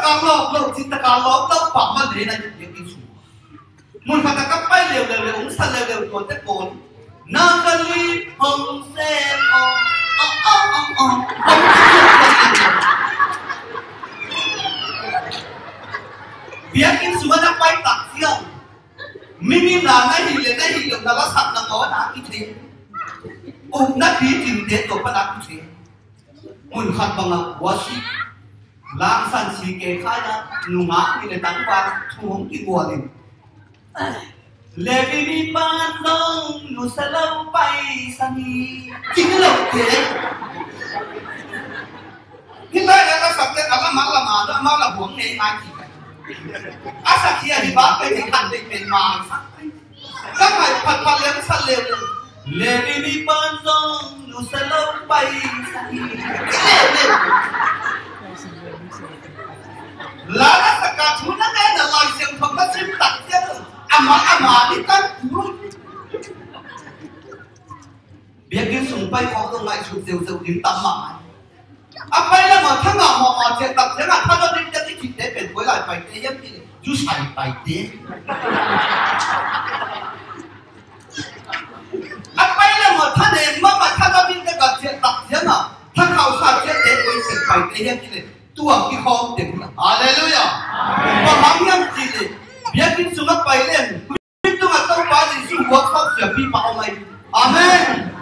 càng lộc lộc chỉ tất cả lộc lộc phạm mà để này những cái số muốn phát tất cả bay liều liều ông san liều liều tuột tất cồn Nakali hong se biar ini semua nak baik tak siang mimi na nahi le na la sat na ngawa na kithe na di tin te to pa na kithe mun khat banga wasi lang san si ke khaya nunga ni le tang pa thung ki bua ni le bi bi ban dong nu sa lau pai sani chính là thế hiện tại là sắp tới là mà là buông này mai chỉ asa kia di bawah ke kan de pen ma kan mai pat yang saleu le ni panjang nu salau pai sahi la la saka thuna ne na lai sem pham na sim tak che ama ni kan ku bia kin sung pai kho dong mai su seu dim tam ma apa yang mau thang mau che tak che na thang dim che ti te pen koi lai pai te yam ti ju sai pai te apa yang mau thang ne ma thang dim che ka che tak che na thang khao sa che te koi che pai te yam ti le tua ki khom te hallelujah amen wa ham yam ti le bia kin sung pai len min tu ma tau pa ni su wo khop sia pi pa mai amen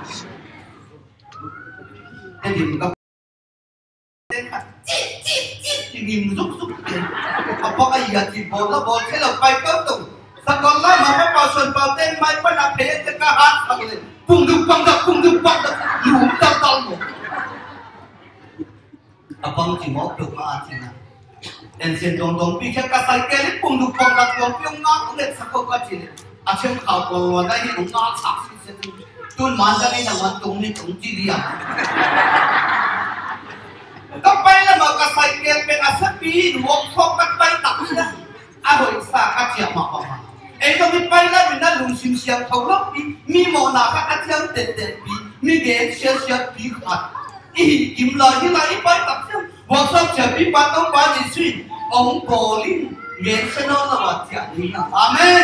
cái gì mà nhìn rút tiền học bao cái gì thì bộ thế là bay cấp tùng sao còn lại mà bắt vào xuân vào tên mai bắt đặt thế cho cả hát sao vậy cùng được lũ tao một abang chỉ ngó được mà chỉ là em xin dong pi chắc cả sai cái đấy cùng được piong ngang cũng được sao có chỉ à xem khảo còn đây cũng ngang sạc xin tuôn màn ra đây là màn tung này tung chi đi à các bay là mà các sai kia bên asap pi luộc khóc các bay tặng ra à hồi xa các chị mà em có biết bay là mình đã lùng xìm xiêm thấu lắm đi mi mồ nào các chị tết pi mi ghé xe pi khát ý kiếm lời như là ít bay tặng ra hoặc sao chờ pi ba tông ba gì suy ông cổ linh ghé xe nó là vật chị đi amen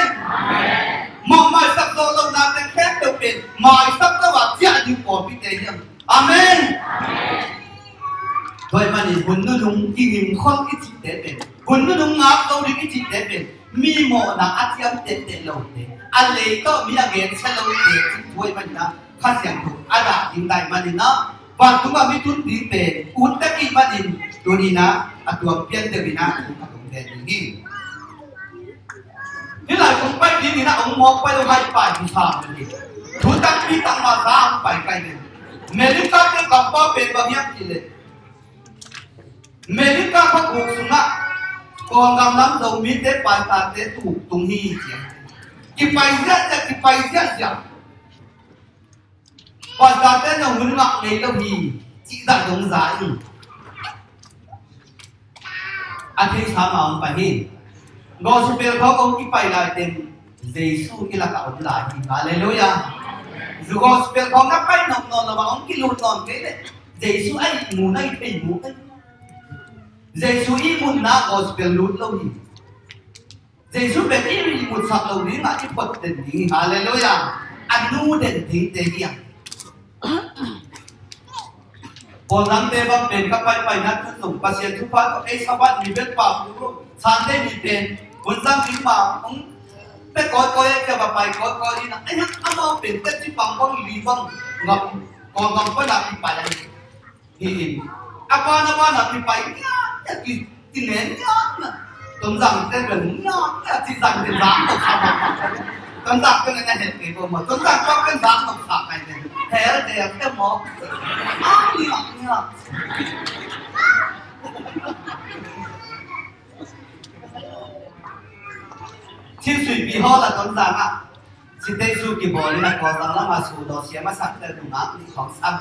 mong mai sắp rồi lâu nào tên khác được tiền mai sắp là vật chị đi cổ pi tế nhá amen vậy mà nhìn huấn nó đúng kinh nghiệm không cái gì để bên huấn nó đúng ngáp đâu đi cái gì để bên mi mò là ăn tiêm tết lâu đấy ăn lấy có mi là ghen sẽ lâu tết thôi mà nhá khác dạng thuộc ăn đã hiện tại mà nhìn nó và chúng ta biết tuân đi về uống tất cả mà nhìn tôi đi na à tôi biết được đi na cũng không thể đi thế là cũng phải đi na ông mò quay lại phải đi sao đi chúng ta đi tăng mà ra ông phải cái này mình ta cái cầm bao bề bao nhiêu gì đấy mình các phát cuộc xuống á còn làm lắm dầu mi tế bài ta tế tụ tung hi chuyện cái bài giết gì bài ta tế là muốn ngọc này đâu gì chỉ đặt giống giải anh thấy sao mà ông phải hi ngồi xuống bên đó ông cái bài lại tên Giêsu cái là cả ông lại thì hallelujah dù ngồi xuống bên đó nó bay nồng nồng là mà ông cái lụt nồng cái đấy Giêsu anh ngủ đây thì ngủ đây Giêsu imun na gospel lut lâu đi Giêsu bên imun sập lâu đi mà cái Phật đền đi hallelujah anh nu đền đi thế kia còn nắm tê bắp bên các bài bài nát cứ dùng pasien thứ phát có cái sao bắt mình biết vào cũng sáng thế mình bên còn sang chính mà ông cái coi cái bà bài coi đi là anh ăn mau bên cái chỉ bằng con lì vâng ngọc còn ngọc có làm bài này thì apa là thì bài cái nén nhá tóm rằng tên gần nhá chỉ rằng tên dáng độc phạm tóm rằng cái này hết cái mà tóm rằng có cái dáng độc phạm này thế là đẹp cái mỏ nhá chiến sĩ bị ho là tóm rằng à chỉ tên su kỳ bò là có rằng là mà su đó sẽ mà sắp tới đúng không đi khoảng xăm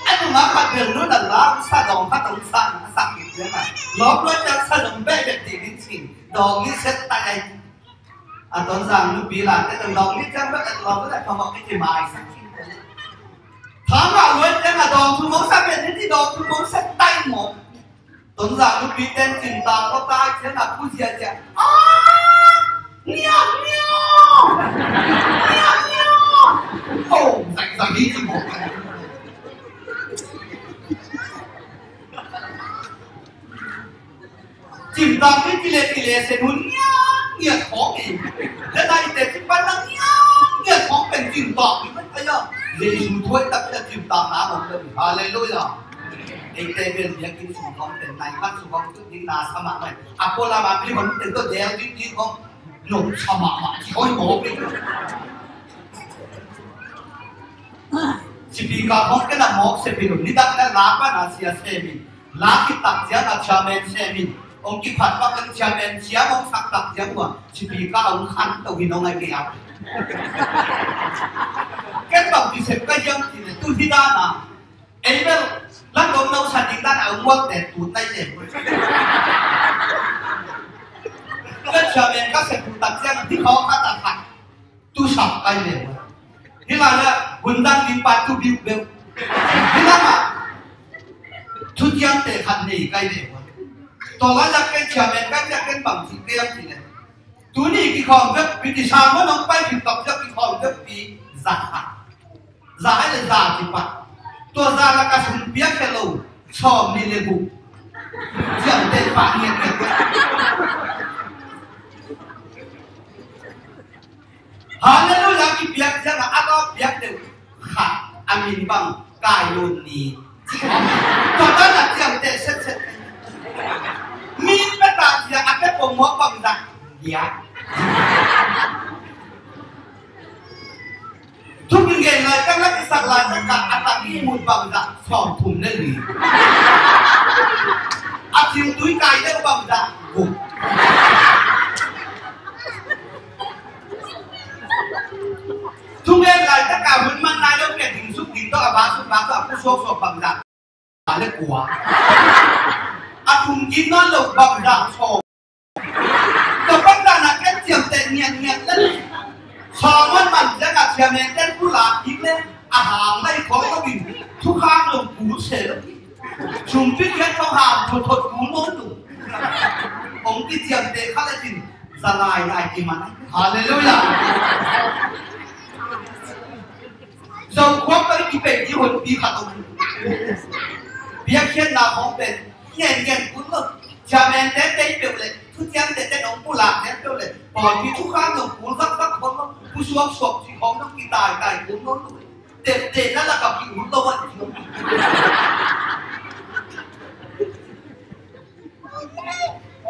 anh mà phát biểu nó là lá sa đồng phát đồng sa nó sạc cái gì mà nó nói rằng sa đồng bé đẹp thì cái gì đồng như xét tay này à tóm rằng nó bị là cái đồng như chắc rất là đồng rất là không có cái gì mà sắc tháng nào luôn chắc là đồng thu mẫu sắc biệt thì đồng thu mẫu xét tay một ตอนจากลูกพี่เต้นจินตาก็ตายเสียงผู้เสียใจเงียบเงียบเงียบเงียบโอ้สังนี้จะบอกจิมตาไม่กิเลสเสียหุ่นเงียบของอีกและได้แต่ที่บ้านนั่งเงียบของเป็นจิมตาอีกไม่ใช่หรอเยซูช่วยตัดจะจิมตาหนาหมดเลยฮาเลลูยาเอกเตเป็นเพียงกินสุขของเป็นนายพันสุขของทุกที่นาสมัครไหมอะโปลามาพี่คนเป็นตัวเดียวที่ของหนุ่มสมัครมาที่เขาบอกไปสิบีกาของกันนะหมอกเสพิรุนิดักนั้นลาปนาเสียเซมินลาคิตักเสียนักชาเมนเซมินองค์กิพัดว่ากันชาเมนเสียมองสักตักเสียว่าสิบีกาองค์ขันตัวหินองไอเกียบแกบังที่เสพก็ยังที่ตุที่ด้านะเอ็นเวลลังลมเราสันติด้านเอาหมดแต่ตูดได้เจ็บก็ชาเมนก็เสพตักเสียที่เขาขัดตักขัดตู้สับไปเลยที่มาเนี่ยบุญดังดินปาทุบิวเบลที่นั่นอ่ะทุกอย่างเตะขันนี่ใกล้เดียวตัวละจากเป็นชาเมนก็จะเป็นบังสิเกียมสิเนี่ยตัวนี้กี่คนก็พิธีชามันน้องไปถึงตับจะกี่คนก็ปีจ่าให้เลยจ่าที่ปะตัวจ่าละก็สุ่มเปียกแค่เราชอบนี่เลยบุยังเตะปากเงี้ยฮาเลลูยาที่เปียกยังอะไรก็เปียกเดียวขาดอามินบังกายโยนนี้ตอนนั้นยังเตะเสร็จมีเป็นตาเสียอาแค่ผมหัวบังจักยาทุกอย่างเลยตั้งแต่สักลายจากอัตติมุดบังจักสองถุงนั่นเองอาทิตย์ดุยกายได้บังจักบุกทุกอย่างเลยตั้งแต่มันนายกเกิดถึงสุขินต้องอาบาสุบาก็ผู้โชคบังจักอะไรกลัวอาทุ่มกินนั่นหลบบังจักโชคแต่บังจักนักเก็ตเจียมเต็นเงียบนั่นชาวมันจะกับเชียร์เมนเต้นผู้หลากอีกเลยอาหารไม่ของก็วิ่งทุกข้างลงกูเสียชุมพิษแค่เขาหามถดกูโน้ตดูองค์ที่เจียมเตะข้าเลยจริงสลายได้กี่มันฮาเลลูยาเราควบไปกี่เป็นยี่ห้อปีขาดตรงนี้เบียร์เขียนหน้าของเป็นเงี้ยกูเลิกเชียร์เมนเต้นเปรี้ยวเลยทุกอย่างเต้นองค์ผู้หลากเนี่ยเปรี้ยวเลยพอที่ทุกข้างลงกูสักคนผู้ชวกศพที่ของต้องกินตายกูโน้ตดูเด็ดนั่นแหละกับกินหุ่นตัวมัน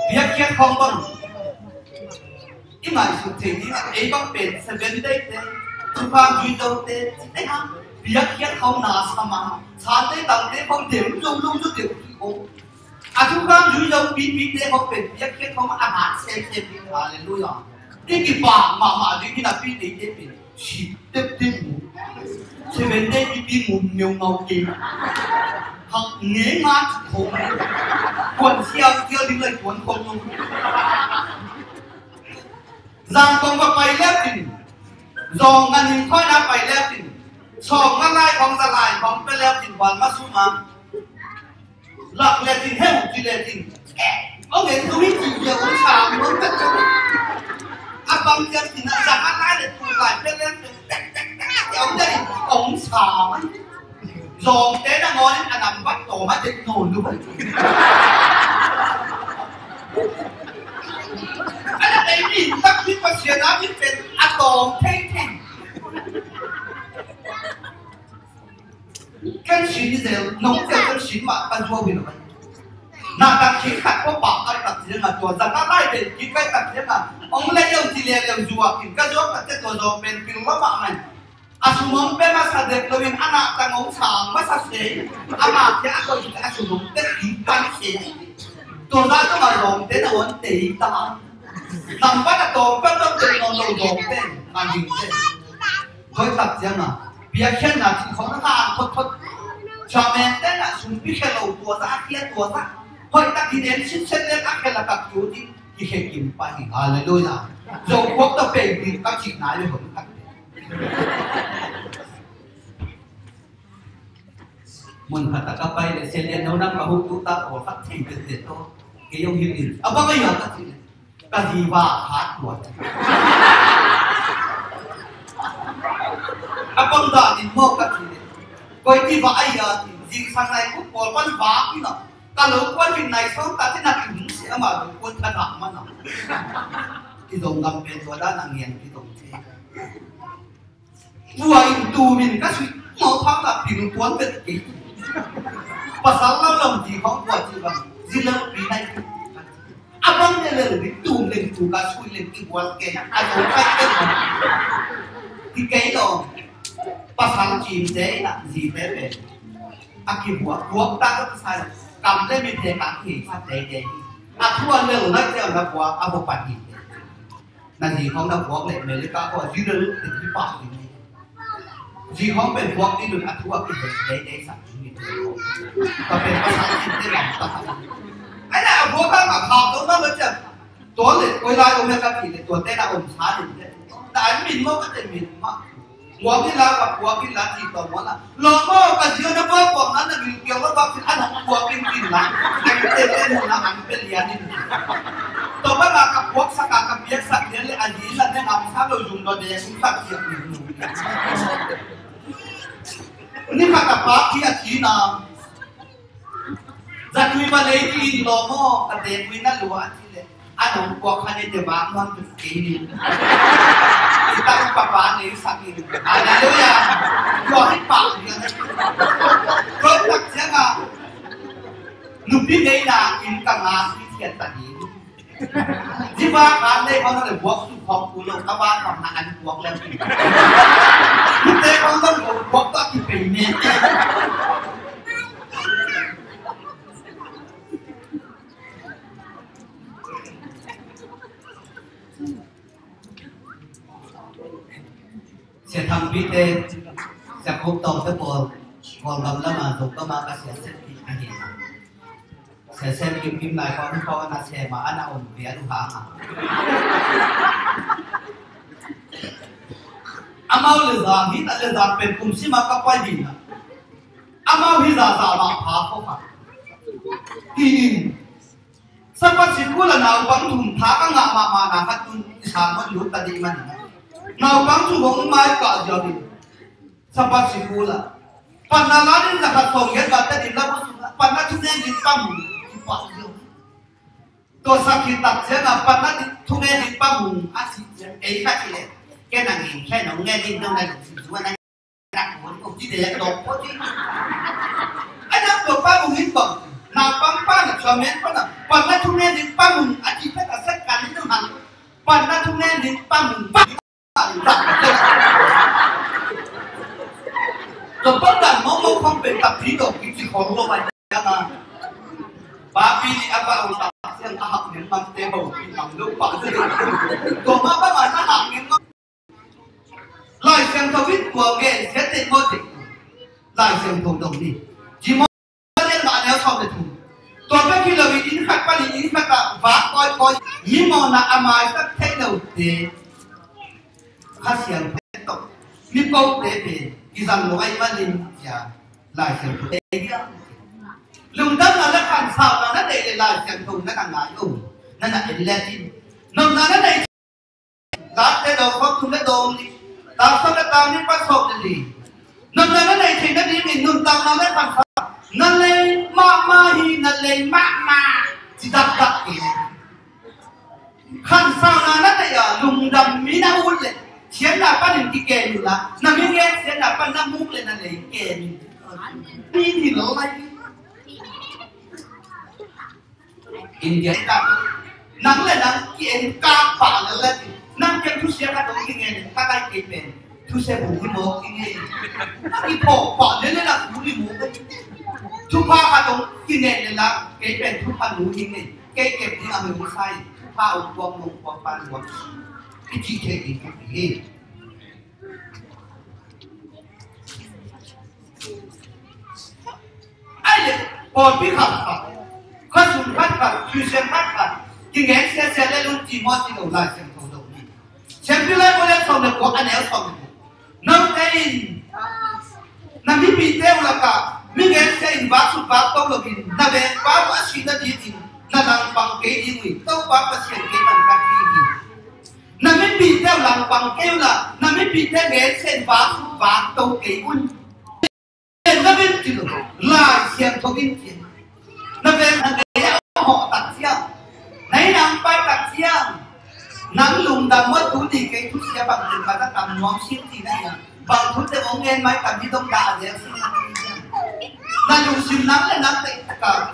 เบียร์เขียนของบ้างอีหมายสุดที่นี่ไอ้บ้างเป็นเซเว่นเด็กเนี่ยทุกครั้งยืนโดดเด็ดไอ้ฮะเบียร์เขียนของนาสมาชาเต้ตังเต้ของเดี๋ยวลุ่มเดี๋ยวที่โอ้อาทุกครั้งยืนโดดปีเต้ของเป็นเบียร์เขียนของอาหารเซฟดีฮาเลลูยานี่กี่ปากมาดีที่น่ะปีเต้เป็นชิดเต็มหมูเซเว่นเต้ปีหมูเมียวเงาเกย์หักเงี้ยมาถูกคนเที่ยวดิ้งเลยคนลงจังตรงก็ไปแล้วจริงจองกันหิ้งค่อยนับไปแล้วจริงชอบง่ายของสลายของไปแล้วจริงวันมาสู้มาหลักแล้วจริงให้หมดจริงแล้วจริงเอาเห็นตรงนี้จริงเดียวของชาวมันก็จะอาบังเจียนจริงนะจากง่ายเลยถูกหลายไปแล้วจริงเดี๋ยวได้ของชาวมันจองเต้นงอนอันนั้นวัดโตมาจะโน่นด้วยอันนั้นไอ้นี่ตั้งที่มาเชียร์นะที่เป็นอะตอมเท่跟神的农家跟神嘛，跟错位了嘛。那当时看我爸阿特人啊，做咱那来的，几个特人啊，我们来有几年有做啊，跟个做个这做做เป็นเป็นละมามันอาสุมงเป็นมาสัตว์เด็กเราเป็นอาณาจักรของช้างมาสัตว์เสกอาณาจักรก็คืออาสุมงเป็นอีกปันเสกตัวนั้นก็มาลงเป็นวันเตยตาทำปัจจุบันต้องเป็นนอนลงเป็นมันยิ่งเป็นเขาตัดยังอ่ะเบียร์เช่นน่ะที่เขาทานทดชาวเมนเต้นน่ะสุ่มพิเคโลตัวซะเทียตัวซะเฮ้ยตักที่เด่นชิ้นเช่นเล่นอักเคลกับอยู่ที่เคกินไปฮาเลลูยาเราพบตัวเป็นดีกับจิตนายเลยผมครับ muốn hạt tắc bay để xem lên nấu năm và hút chúng ta ở phát triển được để thôi cái ông hiểu gì à bao nhiêu cái gì và hát luật à bằng đó thì mua cái gì coi thì vãi giờ thì gì sang này cũng có con vá cái nào ta lớn quan chuyện này xong ta thế nào cũng sẽ mà quân thân hạng mà nào cái dòng ngầm bên của đã là nghiền cái dòng thế vua in tu mình các suy mau thoáng là bình cuốn về cái và sáng lâu lòng gì không của chị bằng gì lâu vì này à vâng đây là cái tu lên tu cả suy lên cái quan cái à giống cái thì cái đó và sáng chìm thế là gì thế về à kịp của ta có sai cầm lên mình thế cả thì phát đấy à thua lều nói theo là của à một bản gì là gì không là của lệ mình lấy cả của dưới đó lúc thì cái bản gì khôngเป็นพวกที่หลุดอัตวกิจได้สั่งมีก็เป็นภาษาจีนได้หลังตาไอ้เนี่ยพวกข้างกับข่าวตรงนั้นมันจะตัวเลยเวลาเราไม่กระถิ่นเลยตัวเต้นอมช้าถึงเนี่ยแต่อันมินมันก็จะมินมากหัวที่ลากับหัวที่ลาจีตัวมันอ่ะลองมองกันเยอะนะว่าพวกนั้นน่ะมีเกี่ยวกับสิ่งอันนั้นหัวกินกินละไอ้เต้นเต้นหัวนั้นอันเป็นเรียนนี่ตัวมันมากับพวกสักกับเบียร์สักเนี่ยเลยอันนี้นั่นเนี่ยนำถ้าเรายุ่งเราเดี๋ยวยุ่งสักเสียงหนึ่งนี่ข้ากับป้าที่อาทิตย์น้ำจะคุยมาเลยที่โลโม่กระเด็นคุยนั่นหรือว่าที่เลยอันนั้นพวกคันเดียวบ้านมันเป็นกี่นิ้วที่ตั้งป้าป้าในสักนิ้วอันนั้นเลยอ่ะก็ให้ปากอย่างนั้นก็ตักเสียงอ่ะหนุ่มพี่ในนาอินกังอาที่เทียนตัดนี้ที่ว่าการได้เขาต้องเลยบวกสุขของกูลงกับบ้านของนานบวกแล้วที่แต่เขาต้องบวกก็ที่เป็นเนี่ยเสียทำพิเศษจะครบตองทั้งหมดมองลำละมาถูกก็มากระเสียเส้นที่เห็นเส้นพิมพ์นายเขาที่เขาว่านาเชมาอันน่าอุ่นเบียดูหางอามาเลยจ้าฮิตเลยจ้าเป็นกลุ่มสิมากับไปดีนะอามาฮิจ้าจ้ามาพาเขาค่ะที่นี่สักวันสิกูละนาวบังทุ่มท้ากังงามานาคัดตุนชามันลุกตะดีมันนาวบังทุ่งไม้ก่อจอดิสักวันสิกูละปันนาลาดินจะขัดส่งเงินกันแต่ดินละปันนาทุเรียนดินปั๊มตัวสักขีตัดเสียงปันนั้นทุเรศปั๊มอาชีพเองแค่ที่แค่นั่งเองแค่หนุ่มแง่ดิ้นตรงนั้นสิว่านั่งรักหัวผมที่เด็กตกพอดีไอ้นั่นตัวปั๊มหินปั๊มนาปั๊มป้าเนี่ยชอบเม้นปั๊มปันนั้นทุเรศปั๊มอาชีพแค่ตัดเส้นกันนี่ต้องหันปันนั้นทุเรศปั๊มตัวปั๊มดันมองคงเป็นตับผีดอกกิจของโลกใบนี้มาป้าปีนี้apaอุตเสียงอาหักเงินมันเตะบอกกินน้ำลูกป้าเลยตัวมาป้ามาหน้าหักเงินลายเสียงทวิตตัวเกศเสียติดโมจิลายเสียงทงตรงนี้จีโมเล่นมาแล้วชอบเลยถูกตัวแม่ที่เราอินขัดป้าลีอินขัดกับฟ้าคอยยิ้มมองหน้าอามายสักเทคโนโลยีข้าเสียงเพชรตกนี่เป้าเตะเป็นกิจกรรมลอยมาลินอย่าลายเสียงเตะลุงตั้งแต่ขันสาวนั้นได้เลยลายเสียงตรงนั้นงานอยู่นั่นน่ะเป็นแรกที่น้องนั้นได้รักแต่ดอกฟักคุณได้ดองนี่ตามสมัยตามนี้ประสบเลยน้องนั้นได้ที่นั่นนี่มีนุ่มตามนั้นได้ขันสาวนั่นเลยมาฮีนั่นเลยมาจิตตักกินขันสาวนั้นได้อะลุงดำมีน้ำอุ่นเลยเชียนหน้าปั้นหนึ่งที่เกณฑ์อยู่ละน้ำมีเกณฑ์เชียนหน้าปั้นน้ำมุกเลยนั่นเลยเกณฑ์นี่ที่เราไม่อินเดียกับนั่งเลยนั่งกินกาป่าเลยนั่งกินทุเรียนกันตรงนี้ไงถ้าใครกินเป็นทุเรียนบุรีโมกินไงที่พอป่าเนี่ยนะบุรีโมกันทุกภาคกันตรงกินไงเลยนะเก็บเป็นทุกพันหนูกินไงเก็บที่อเมริกาใส่ผ้าอุปกรณ์ลงความปันหัวที่จีเทกินทุกทีไอ้เนี่ยปอดพี่ขับข้าสุนพัดขัดคือเชียนพัดขัดกินแกงเสียเลยลุงจีมอจีเราไล่เชียงทองตรงนี้เชียงพี่ไล่โมเลสองเด็กว่าอันไหนสองเด็กน้องเต้นน้ำพี่ปีเต้วละกะ mi nghe sẽ in vác sụp vác tông lộc in na về vác vác xin na đi in na làm bằng cái gì người tông vác vác xin cái bằng cái gì na mới bị theo làm bằng kêu là na mới bị theo nghe sẽ vác sụp vác tông cái quân nên na bên chữ lại xem thông tin chuyện na về thằng cái họ đặt chiang nãy nằm bay đặt chiang nắng lùng đầm mất thú thì cái thú sẽ bằng từng và ta cầm nhóm xiên gì này à bằng thú để ông nghe máy cầm đi đông đà để xin là dùng xin nắng là nắng tệ tất cả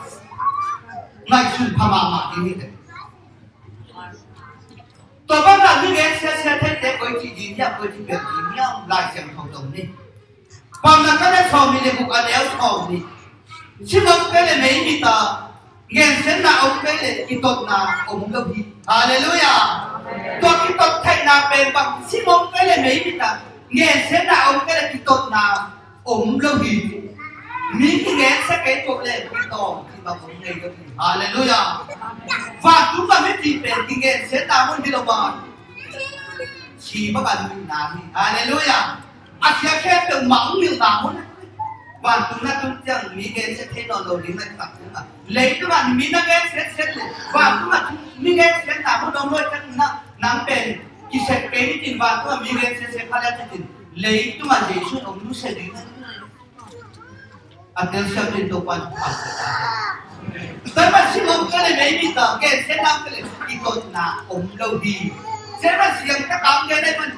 ngày xuân phàm mà cái gì đấy tôi bắt đầu như nghe xe thế để coi chỉ gì nhá coi chỉ việc gì nhá lại xem không đồng đi còn là cái đấy xong thì cũng ăn đéo xong đi chứ không cái này mấy gì ta nghe sẽ là ông cái này cái tuần nào ông đâu đi hallelujah tôi cái tuần thay nào bên bằng chứ không cái này mấy gì ta nghe sẽ là ông cái này cái tuần nào ông đâu đi mình cái nghe sẽ cái tuần này cái tuần thì mà ông nghe đâu đi hallelujah và chúng ta biết gì về cái nghe sẽ là muốn đi đâu mà chỉ bắt bạn mình làm đi hallelujah sẽ khen được mỏng miệng nào muốn và chúng chẳng mỹ gen sẽ thế nào rồi đến lại tập chúng ta lấy các bạn mỹ nó gen sẽ và các bạn mỹ gen sẽ tạo một đồng đội chắc là nắm bền chỉ sẽ cái gì và các bạn mỹ gen sẽ khai ra cái gì lấy các bạn để xuống ông nó sẽ đến anh sẽ đến đâu quan trọng tất cả những ông cái này mấy bị tờ gen sẽ làm cái này thì tôi là ông đâu đi sẽ là riêng các bạn gen đây mình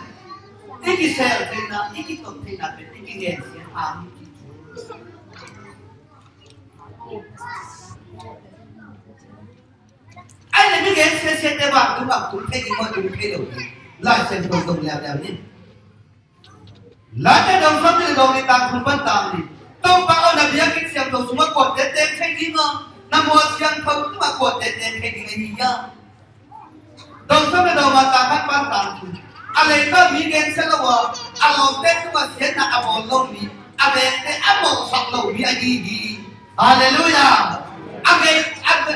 cái xe thì là cái tốt thì là cái gen sẽ làm anh là những cái xe để vào chúng thấy gì mà chúng thấy được lại xem không đồng lèo nhỉ lại cái đồng sống thì đồng đi tăng không phân tăng đi tôi bảo là bây giờ cái xem đồng số quạt để tên thấy gì mà nằm mua xem không nhưng mà quạt để tên thấy gì nhá đồng sống thì đồng mà tăng phát ban tăng anh lấy cái mỹ gen sẽ là anh làm tên nhưng mà sẽ là anh làm lâu mỹ anh lấy cái anh làm sọc lâu mỹ anh gì hallelujah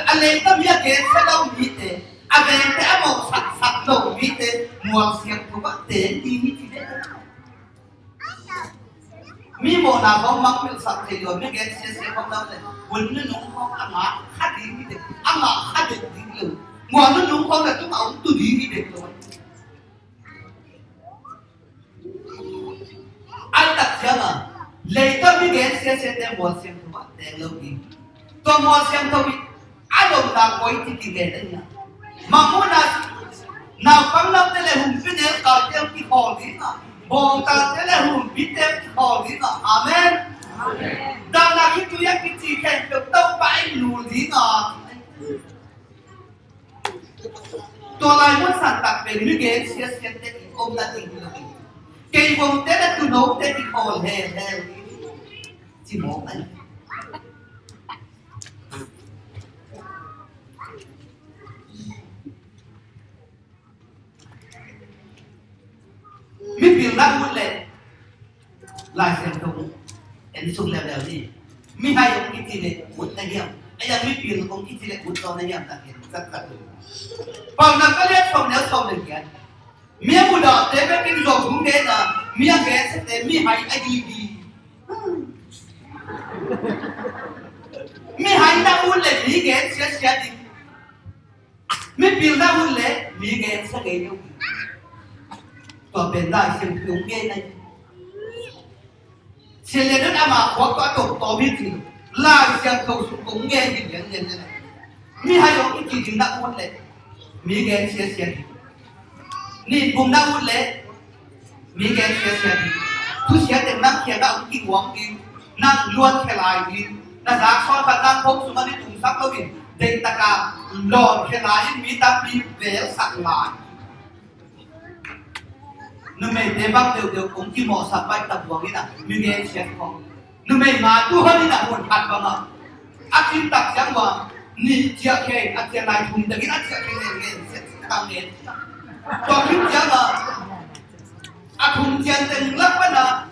anh lấy cái mỹ gen sẽ lâu mỹ thế anh lấy cái anh làm sọc lâu mỹ thế mua xem không có tiền đi như thế mi mo na không mang miếng sạch thì rồi mi gen sẽ không đâu này quên nó nung không ăn mà khát đi như thế ăn mà khát được đi luôn ngoài nó nung không là chúng ông tôi đi đi được rồi anh đặt xem à lấy tâm mi gen sẽ đem mua xem không bạn đem lâu đi tôi mua xem thôi anh đồng nào có ý thì cái đấy nhá mà muốn là nào bằng năm thế là hùng biết đến cả thêm cái hồ gì mà bồn ta thế là hùng biết thêm cái hồ gì mà amen đang là khi tôi cái gì khen được đâu phải lùi gì mà tôi lại muốn sản tác về mi gen sẽ thế ông đã tìm được cái vùng thế là tôi nấu thế thì hồ hè chỉ một anh biết việc đang muốn lên lại xem không em sung lèo gì mi hay ông cái gì đấy muốn này hiểu anh em biết việc ông cái gì đấy muốn cho này hiểu ta hiểu rất rất phòng nào có liên phòng nếu xong được kiện mi muốn đỏ thế với cái rồi cũng thế là mi ăn cái sẽ thế mi hay ai đi mi hay đang muốn lên mi cái sẽ đi mi việc đang muốn lên mi cái sẽ cái đâu còn bên đại xem phim nghe này xem lên nó mà có tổ biết gì là xem cầu cũng nghe gì vậy này mi hay có cái gì đã muốn lên mi nghe xem ni cũng đã muốn lên mi nghe xem tu xem đến năm kia đã kinh hoàng kinh năm luôn cái lại đi là giá so với năm không số mà đi tung sắc đâu đi để ta cả lòn cái lại mi ta bị về sạc lại nếu mình để bắt đều cũng chỉ một sắp bài tập vào cái nào mình nghe sẽ không nếu mình mà tu hơn đi là một hạt vào mà ác tin tập chẳng mà nị chia khe ác chia lại thùng từ cái ác chia khe này sẽ tăng lên còn khi chia mà ác thùng chia từng lớp vậy là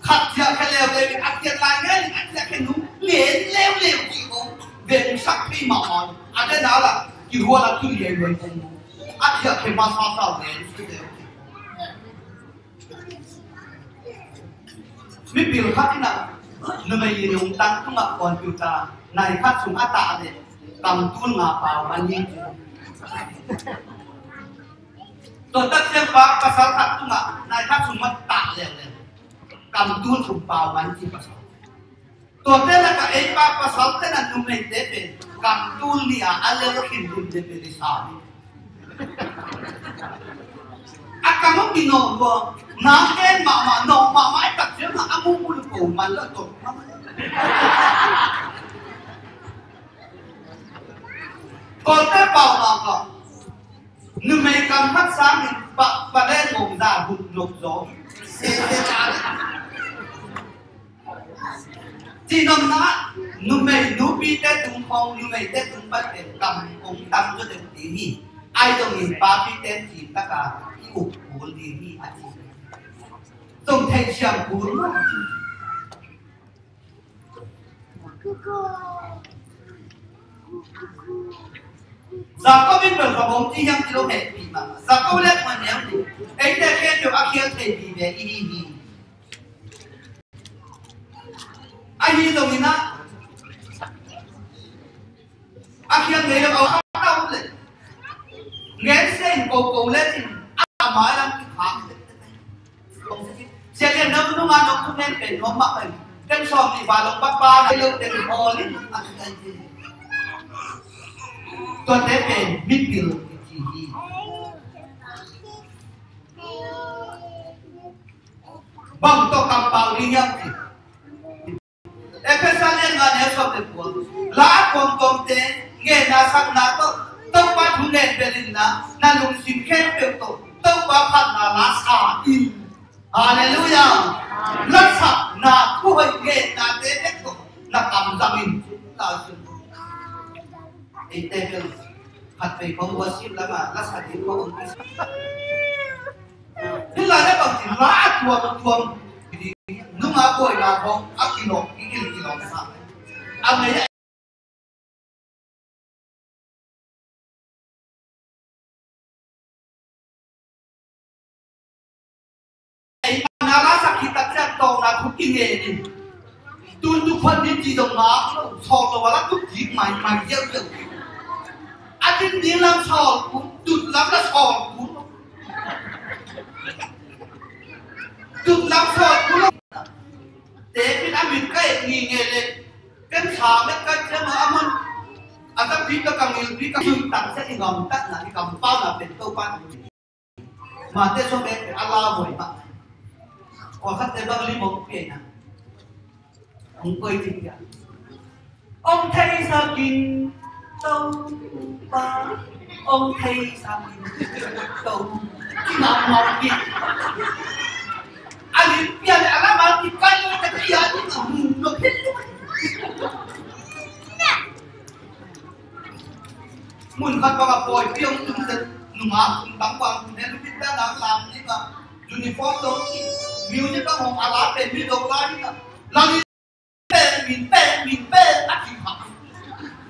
khát chia khe leo đây ác chia lại cái ác chia khe nú liền leo chỉ không về sắc khi mà mòn ác cái nào là chỉ hoa là tôi liền rồi ác chia khe mà sao liền mi biểu khác thế nào nu mai yung tang tu ma computer nai khat sung ata de kam tu nga pa mani to tak siang pa pasal khat tu ma nai khat sung mat ta le le kam tu sung pa man chi pasal to te la ka ei pa pasal te na nu mai te pe kam tu ni a ale kin dun de pe di sa ni akamu kino go na ken ma no ma mai tak siang na amu mu ko man la to còn cái bảo là có nếu mấy cầm phát sáng thì bà lên ngủ ra hụt lục gió chỉ nằm ná nếu mấy nếu bị tết tung phong nếu mấy tết tung bắt để cầm cùng tâm cho được tí hi ai đâu nhìn ba bị tết chỉ tất cả cái ục cuốn tí hi ai chỉ tổng thành xem cuốn giờ có biết được là bóng chi nhang kilo hệ bị mà giờ có biết mà nhang thì ấy là khi được ác hiệp thể bị về y ai đi đâu nhìn á ác hiệp người được ở đâu lên nghe xem cầu lên thì à nói làm cái khác sẽ liền đâu nó mà nó không nên phải nó mặc mình cái sòng thì bà lòng bắt ba này lâu để mình ho lên tôi thấy về biết điều gì bằng tôi cầm vào đi nhau thì em phải sang lên ngân hàng sau được của lá công tế nghe na sang na tôi bắt thu nền về đình na lùng xin khen được tôi bắt phát là lá xả in hallelujah lá xả na thu hồi nghe na tế hết tôi là cầm ra mình là ấy tên là hạt về không worship lắm mà lá xả thì không thế là nó bằng chỉ lá thuồng lúc mà buổi là không áp kỳ lộc sao anh ấy ấy mà lá xả khi tập ra to là thuộc kinh nghề đi tôi phân đi chỉ đồng nó sò rồi là tôi chỉ mày gieo gieo anh đi làm sò cũng tụt lắm là sò cũng tụt lắm sò cũng để bên anh mình cái nghề nghề lên cái sò cái chứ mà anh anh ta biết cái cầm nhiều biết cái chương tặng sẽ ngầm tắt là cái cầm bao làเป็นตัวปั้นmà thế xong đấy Allah rồi mà còn khách tới bao nhiêu một cái nào ông quay chừng cả ông thấy sao kinh đâu ba ông thấy sao kinh đâu cái nào mọc gì anh đi bây giờ anh làm gì cái gì cái gì anh nó hết muốn khách vào bồi phiêu tung dân numa bắn quang nên lúc chúng ta đang làm như mà uniform đó music các hồng Allahเป็นมีดอกไม้là mình bê ác gì hả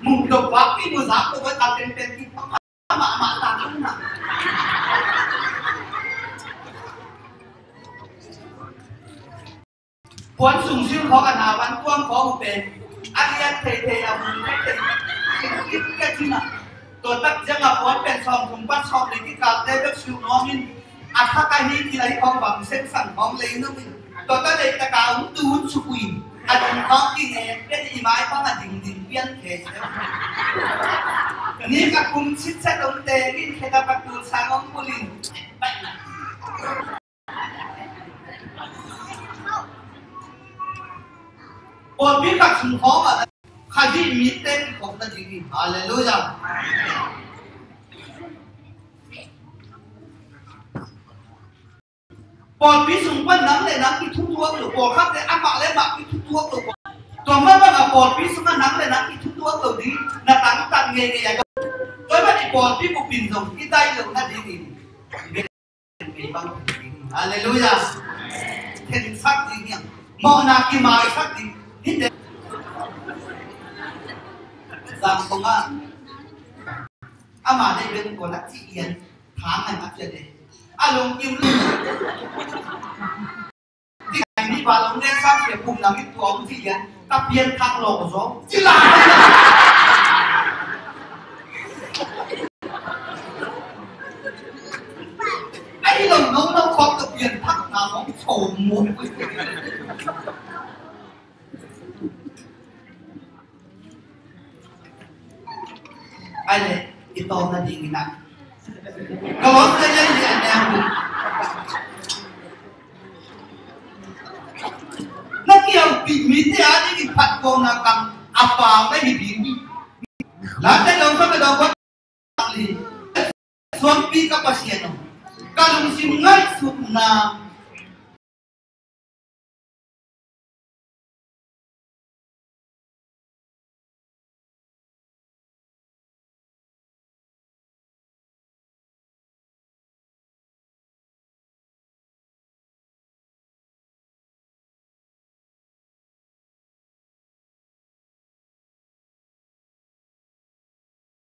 mùng độc quá cái mùa giáp tôi với ta tên cái mà ta không nè quán sùng siêu khó cả nào quán quang khó một bền anh thề là mình cái gì nè tôi tắt riêng là quán bền sòng cùng bắt sòng lấy cái cà tê bếp siêu nó mình ăn khác cái gì thì lấy không bằng xem sẵn không lấy nó mình tôi ta đây ta cả uống tu uống sụp quỳnh anh có kinh nghiệm cái gì mà ai có là đình viên thếนี่กับคุณชิดจะลงเตะกินแค่ตะปักตูสางองกุลินปนพิกัดสุนทรอ่ะข้าที่มีเต้นของนั่นจริงๆฮาเลลูยาปนพิสุนปั้นน้ำเลยน้ำที่ทุกตัวหรือปนข้าแต่อันมาเลยมาที่ทุกตัวหรือตัวเมื่อวันกับปนพิสุนน้ำเลยน้ำที่ทุกตัวหรือนี้น่าตั้งเงี้ยtôi bắt đi còn biết một bình rồng cái tay rồng là gì biết vì bằng Hallelujah thiên sắc gì nhỉ mò na kia mai sắc gì hết đấy rằng không mà đây bên của lãnh chị Yến tháng này mà chuyện đấy lùng kim lưu thì ngày đi vào ông nên sang phía cùng làm cái tuồng gì vậy tập biên thăng lộ rồi chứ là ấy lần nó có tập biên thăng là nó phổ một ai này ito na din na kawag na yan di anyan nakiyaw miti ani ipat ko na kang apa may hindi lahat ng sa kadawat ali swampi ka pasyeno kalung simngat na